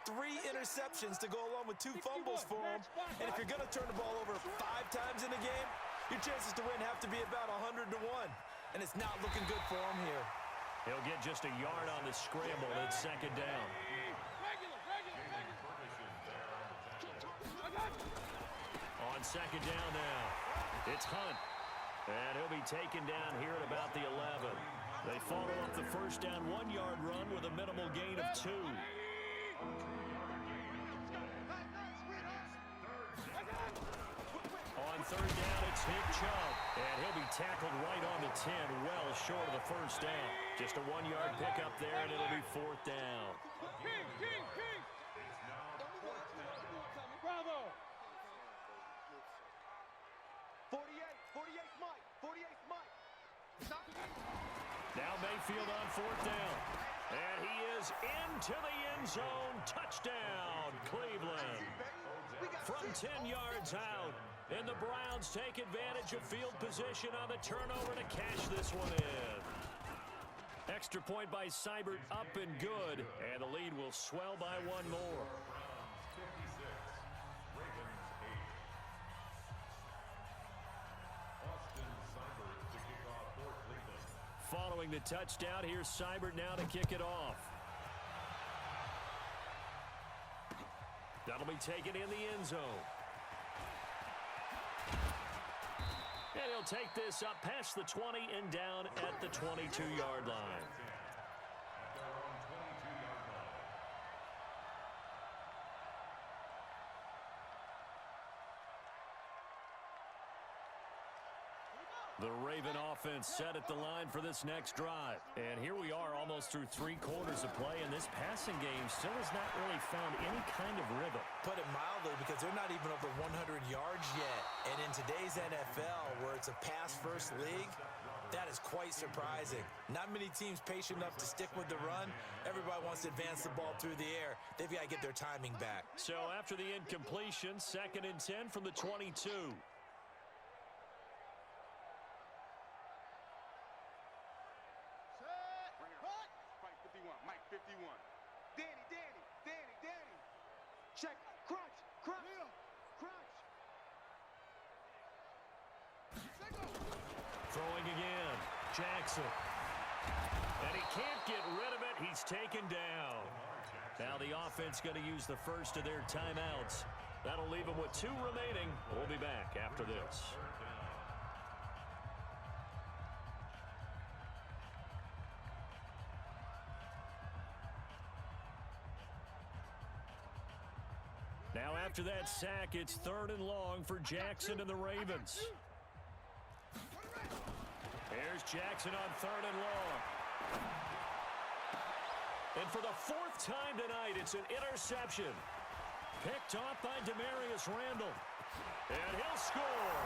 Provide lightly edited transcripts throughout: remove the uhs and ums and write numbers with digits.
3 interceptions to go along with 2 fumbles for him. And if you're going to turn the ball over 5 times in a game, your chances to win have to be about 100 to 1. And it's not looking good for him here. He'll get just a yard on the scramble. It's second down. On second down now, it's Hunt. And he'll be taken down here at about the 11. They follow up the first down 1-yard run with a minimal gain of 2. On third down, it's Nick Chubb. And he'll be tackled right on the 10, well short of the first down. Just a 1-yard pickup there, and it'll be fourth down. Bravo. 48 Mike. Now Mayfield on fourth down. And he is into the end zone. Touchdown, Cleveland. From 10 yards out. And the Browns take advantage of field position on the turnover to cash this one in. Extra point by Seibert, up and good. And the lead will swell by 1 more. Following the touchdown, here's Seibert now to kick it off. That'll be taken in the end zone. And he'll take this up past the 20 and down at the 22-yard line. The Raven offense set at the line for this next drive. And here we are almost through 3 quarters of play, and this passing game still has not really found any kind of rhythm. Put it mildly, because they're not even over 100 yards yet. And in today's NFL, where it's a pass-first league, that is quite surprising. Not many teams patient enough to stick with the run. Everybody wants to advance the ball through the air. They've got to get their timing back. So after the incompletion, 2nd and 10 from the 22. Mike 51. Danny. Check. Crunch. Throwing again. Jackson. And he can't get rid of it. He's taken down. Now the offense going to use the first of their timeouts. That'll leave them with 2 remaining. We'll be back after this. Now after that sack, it's 3rd and long for Jackson and the Ravens. Here's Jackson on 3rd and long. And for the 4th time tonight, it's an interception. Picked off by Demarius Randall. And he'll score.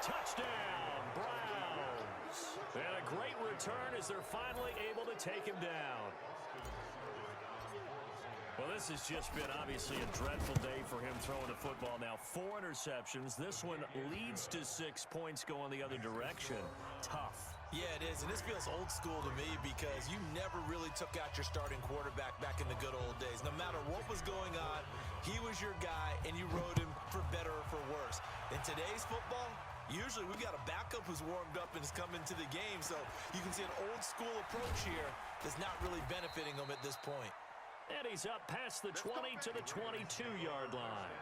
Touchdown, Browns. And a great return as they're finally able to take him down. Well, this has just been obviously a dreadful day for him throwing the football. Now 4 interceptions. This one leads to 6 points going the other direction. Tough. Yeah, it is. And this feels old school to me because you never really took out your starting quarterback back in the good old days. No matter what was going on, he was your guy, and you rode him for better or for worse. In today's football, usually we got a backup who's warmed up and has come into the game. So you can see an old school approach here that's not really benefiting him at this point. And he's up past the 20 to the 22-yard line.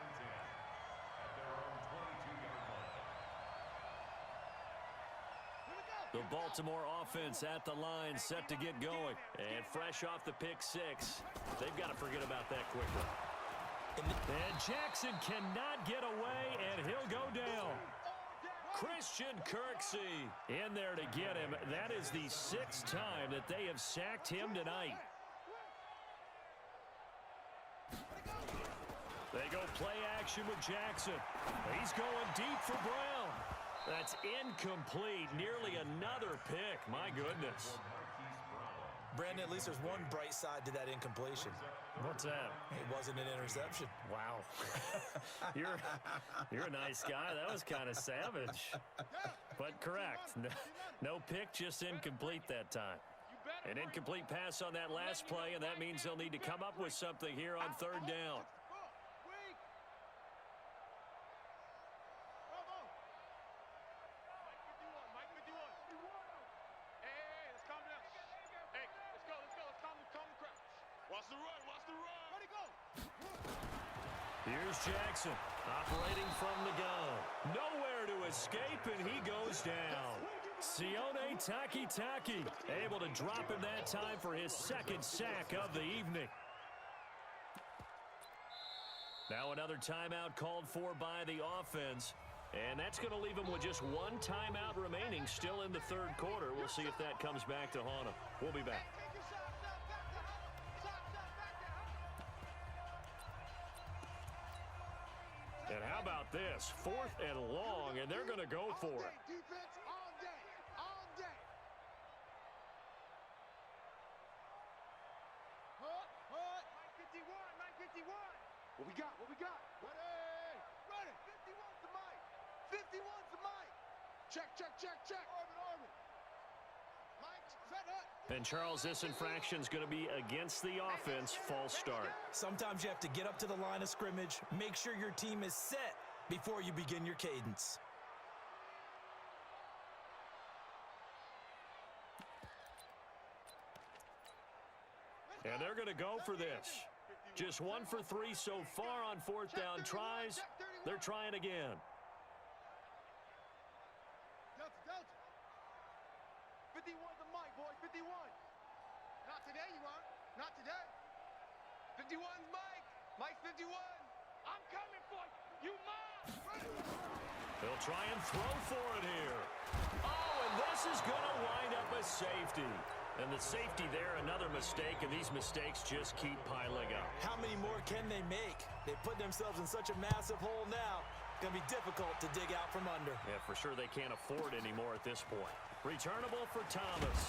The Baltimore offense at the line, set to get going. And fresh off the pick 6, they've got to forget about that quickly. And Jackson cannot get away, and he'll go down. Christian Kirksey in there to get him. That is the 6th time that they have sacked him tonight. They go play action with Jackson. He's going deep for Brown. That's incomplete. Nearly another pick. My goodness. Brandon, at least there's one bright side to that incompletion. What's that? It wasn't an interception. Wow. You're a nice guy. That was kind of savage. But correct. No pick, just incomplete that time. An incomplete pass on that last play, and that means they'll need to come up with something here on third down. Here's Jackson, operating from the gun. Nowhere to escape, and he goes down. Sione Takitaki able to drop him that time for his second sack of the evening. Now another timeout called for by the offense. And that's going to leave him with just one timeout remaining still in the third quarter. We'll see if that comes back to haunt him. We'll be back. And how about this? 4th and long, and they're going to go for it. Defense all day. All day. Mike 51, Mike 51. What we got? What we got? Ready. Ready. 51's the Mike. 51's the Mike. Check, check, check, check. Orbit. Mike, set up. And Charles, this infraction's going to be against the offense. False start. Sometimes you have to get up to the line of scrimmage, make sure your team is set before you begin your cadence. And they're going to go for this. Just 1 for 3 so far on 4th down tries. They're trying again. Delta. 51's the Mike, boy. 51. Not today, you aren't. Not today. 51's Mike. Mike's 51. I'm coming for you. You must. They'll try and throw for it here. Oh, and this is going to wind up a safety. And the safety there, another mistake, and these mistakes just keep piling up. How many more can they make? They put themselves in such a massive hole now. It's going to be difficult to dig out from under. Yeah, for sure they can't afford anymore at this point. Returnable for Thomas.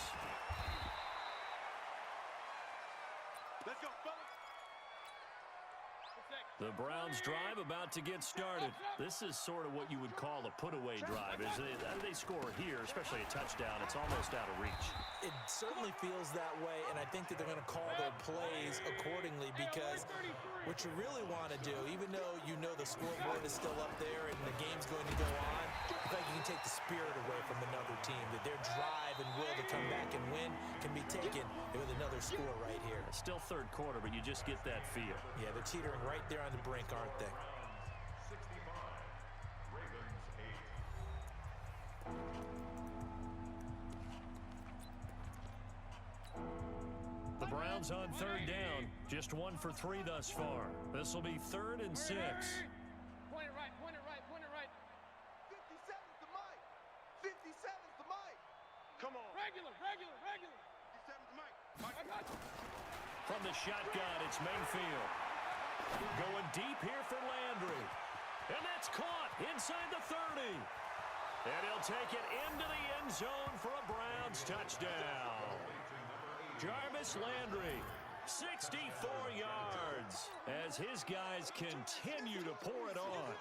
Let's go, fellas. The Browns drive about to get started. This is sort of what you would call a put-away drive. They score here, especially a touchdown. It's almost out of reach. It certainly feels that way, and I think that they're going to call their plays accordingly because what you really want to do, even though you know the scoreboard is still up there and the game's going to go on, I think you can take the spirit away from another team, that their drive and will to come back and win can be taken with another score right here. Still third quarter, but you just get that feel. Yeah, they're teetering right there on the brink, aren't they? The Browns on third down, just 1 for 3 thus far. This will be 3rd and 6. Point it right. 57's the Mike. 57's the Mike. Come on. Regular. 57's the Mike. I got you. From the shotgun, it's Mayfield. Going deep here for Landry. And that's caught inside the 30. And he'll take it into the end zone for a Browns touchdown. Jarvis Landry, 64 yards, as his guys continue to pour it on.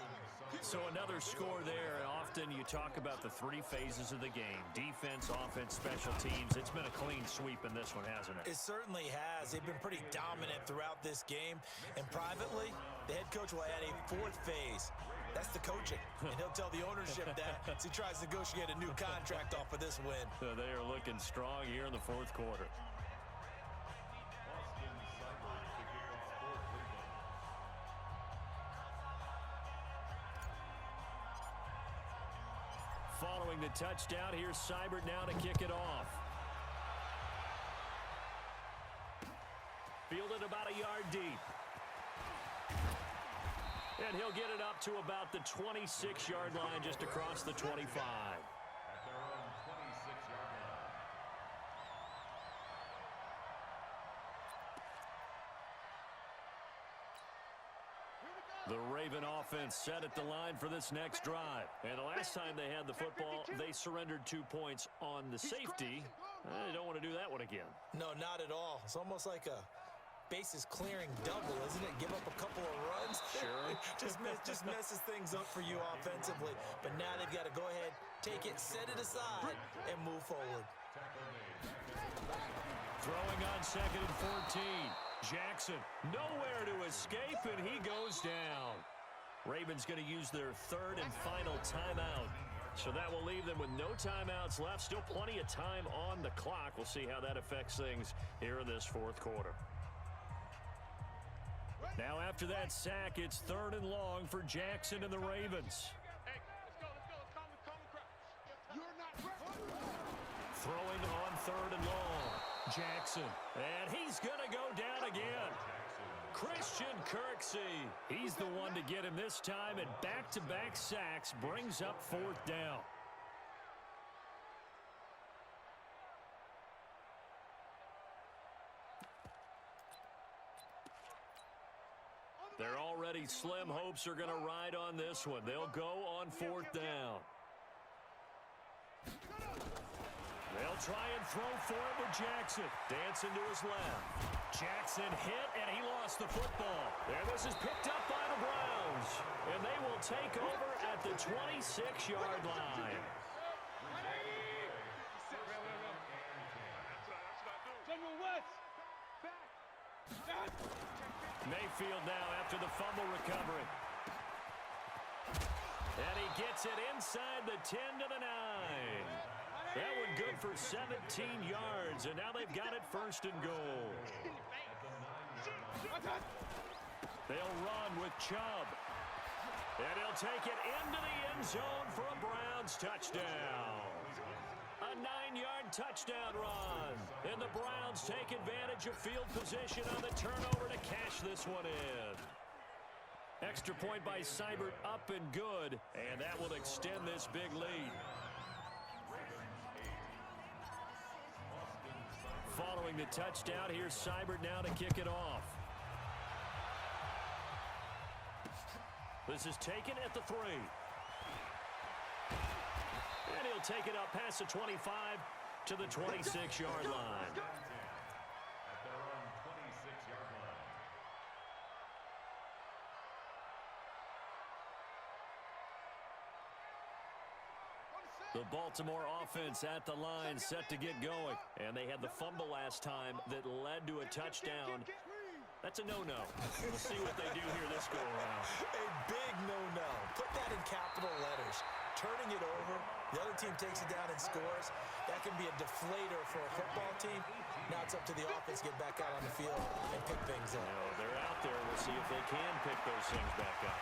So another score there. Often you talk about the 3 phases of the game: defense, offense, special teams. It's been a clean sweep in this one, hasn't it? It certainly has. They've been pretty dominant throughout this game. And privately, the head coach will add a 4th phase. That's the coaching. And he'll tell the ownership that as he tries to negotiate a new contract off of this win. So they are looking strong here in the 4th quarter. Following the touchdown, here's Seibert now to kick it off. Fielded about a yard deep. And he'll get it up to about the 26-yard line, just across the 25. The Raven offense set at the line for this next drive. And the last time they had the football, they surrendered 2 points on the safety. They don't want to do that one again. No, not at all. It's almost like a bases clearing double, isn't it? Give up a couple of runs. Sure. just messes things up for you offensively. But now they've got to go ahead, take it, set it aside, and move forward. Throwing on 2nd and 14. Jackson nowhere to escape, and he goes down. Ravens going to use their 3rd and final timeout. So that will leave them with no timeouts left. Still plenty of time on the clock. We'll see how that affects things here in this 4th quarter. Now after that sack, it's 3rd and long for Jackson and the Ravens. Hey, let's go. You're not ready. Throwing on 3rd and long. Jackson. And he's going to go down again. Christian Kirksey. He's the one to get him this time, and back-to-back sacks brings up 4th down. They're already slim hopes are going to ride on this one. They'll go on 4th down. They'll try and throw for it with Jackson. Dancing to his left. Jackson hit, and he lost the football. And this is picked up by the Browns. And they will take over at the 26-yard line. Mayfield now after the fumble recovery. And he gets it inside the 10 to the 9. That one good for 17 yards, and now they've got it 1st and goal. They'll run with Chubb. And he'll take it into the end zone for a Browns touchdown. A 9-yard touchdown run. And the Browns take advantage of field position on the turnover to cash this one in. Extra point by Seibert up and good, and that will extend this big lead. Following the touchdown, here's Seibert now to kick it off. This is taken at the 3. And he'll take it up past the 25 to the 26-yard line. The Baltimore offense at the line, set to get going. And they had the fumble last time that led to a touchdown. That's a no-no. We'll see what they do here this go-around. A big no-no. Put that in capital letters. Turning it over, the other team takes it down and scores. That can be a deflator for a football team. Now it's up to the offense to get back out on the field and pick things up. No, they're out there. We'll see if they can pick those things back up.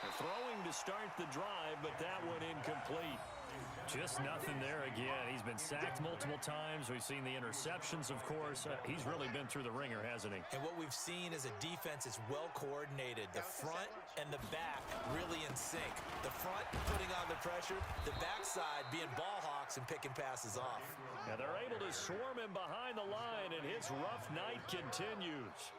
They're throwing to start the drive, but that one incomplete. Just nothing there again. He's been sacked multiple times. We've seen the interceptions, of course. He's really been through the ringer, hasn't he? And what we've seen is a defense that's well coordinated. The front and the back really in sync. The front putting on the pressure, the backside being ball hawks and picking passes off. And they're able to swarm him behind the line, and his rough night continues.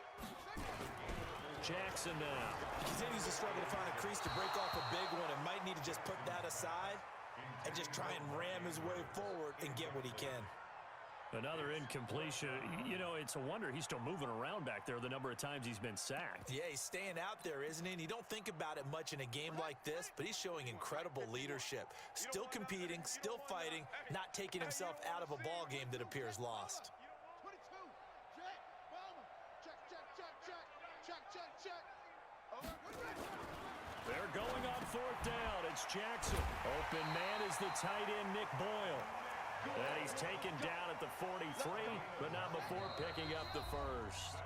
Jackson now. He continues to struggle to find a crease to break off a big one and might need to just put that aside and just try and ram his way forward and get what he can. Another incompletion. You know, it's a wonder he's still moving around back there the number of times he's been sacked. Yeah, he's staying out there, isn't he? And you don't think about it much in a game like this, but he's showing incredible leadership. Still competing, still fighting, not taking himself out of a ball game that appears lost. 22. Check. Bomber. Check. They're going on 4th down. It's Jackson. Open man is the tight end, Nick Boyle. And he's taken down at the 43, but not before picking up the first.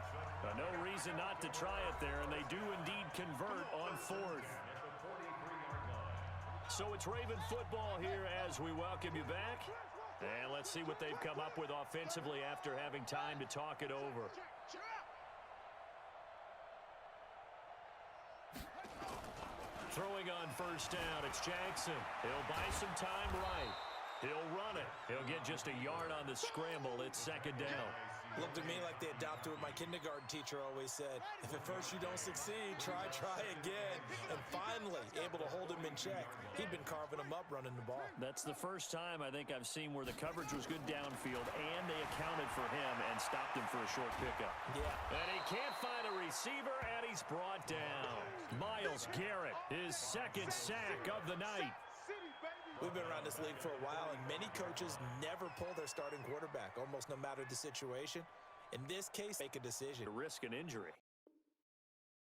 No reason not to try it there, and they do indeed convert on 4th. So it's Raven football here as we welcome you back. And let's see what they've come up with offensively after having time to talk it over. Throwing on 1st down, it's Jackson. He'll buy some time right. He'll run it. He'll get just a yard on the scramble. It's 2nd down. Looked to me like they adopted what my kindergarten teacher always said. If at first you don't succeed, try again. And finally, able to hold him in check. He'd been carving him up running the ball. That's the first time I think I've seen where the coverage was good downfield and they accounted for him and stopped him for a short pickup. Yeah. And he can't find a receiver, and he's brought down. Myles Garrett, his 2nd sack of the night. We've been around this league for a while, and many coaches never pull their starting quarterback, almost no matter the situation. In this case, make a decision. To risk an injury.